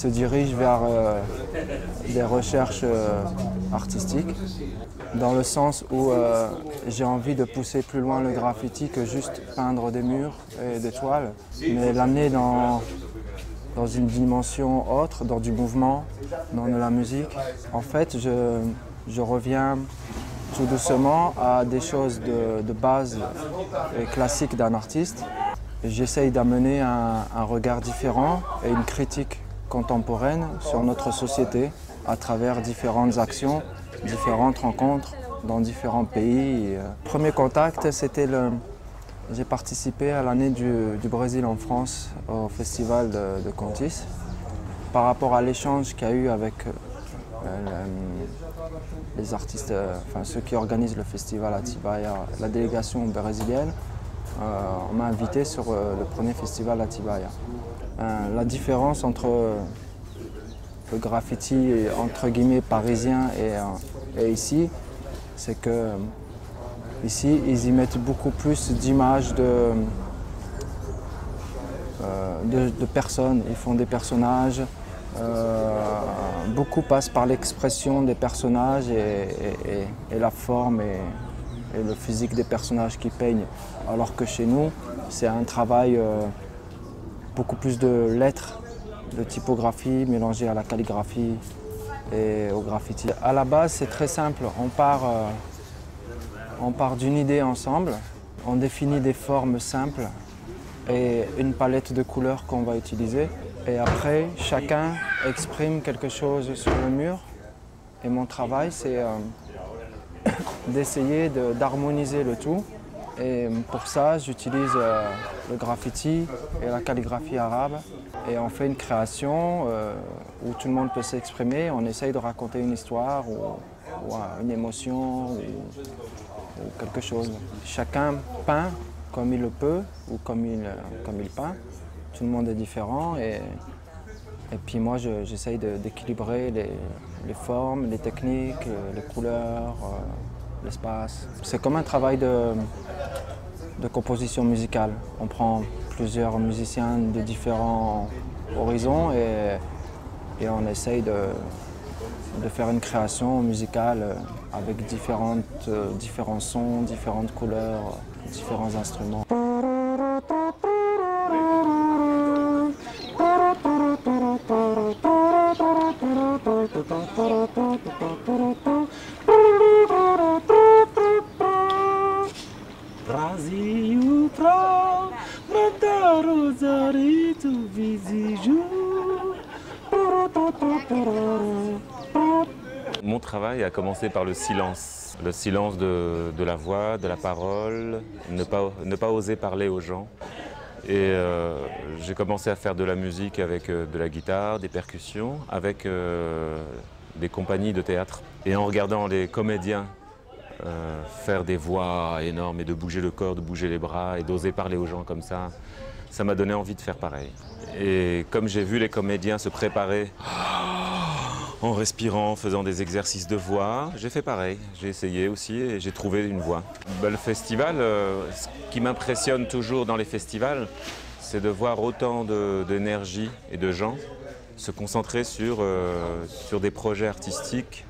se dirige vers des recherches artistiques, dans le sens où j'ai envie de pousser plus loin le graffiti que juste peindre des murs et des toiles, mais l'amener dans une dimension autre, dans du mouvement, dans de la musique. En fait, je reviens tout doucement à des choses de base et classiques d'un artiste. J'essaye d'amener un regard différent et une critique contemporaine sur notre société à travers différentes actions, différentes rencontres dans différents pays. Premier contact, c'était j'ai participé à l'année du Brésil en France au festival de Contis. Par rapport à l'échange qu'il y a eu avec les artistes, enfin ceux qui organisent le festival Atibaia, la délégation brésilienne, on m'a invité sur le premier festival Atibaia. La différence entre le graffiti entre guillemets parisien et ici, c'est que ici ils y mettent beaucoup plus d'images de personnes. Ils font des personnages. Beaucoup passent par l'expression des personnages et la forme et le physique des personnages qui peignent. Alors que chez nous, c'est un travail beaucoup plus de lettres, de typographie mélangée à la calligraphie et au graffiti. À la base, c'est très simple. On part d'une idée ensemble, on définit des formes simples et une palette de couleurs qu'on va utiliser. Et après, chacun exprime quelque chose sur le mur. Et mon travail, c'est d'essayer d'harmoniser le tout. Et pour ça, j'utilise le graffiti et la calligraphie arabe. Et on fait une création où tout le monde peut s'exprimer. On essaye de raconter une histoire ou une émotion ou quelque chose. Chacun peint comme il le peut ou comme il peint. Tout le monde est différent et puis moi j'essaye d'équilibrer les formes, les techniques, les couleurs, l'espace. C'est comme un travail de composition musicale. On prend plusieurs musiciens de différents horizons et on essaye de faire une création musicale avec différents sons, différentes couleurs, différents instruments. Mon travail a commencé par le silence de la voix, de la parole, ne pas oser parler aux gens. Et j'ai commencé à faire de la musique avec de la guitare, des percussions, avec des compagnies de théâtre. Et en regardant les comédiens faire des voix énormes et de bouger le corps, de bouger les bras et d'oser parler aux gens comme ça m'a donné envie de faire pareil. Et comme j'ai vu les comédiens se préparer en respirant, en faisant des exercices de voix, j'ai fait pareil. J'ai essayé aussi et j'ai trouvé une voix. Le festival, ce qui m'impressionne toujours dans les festivals, c'est de voir autant d'énergie et de gens se concentrer sur des projets artistiques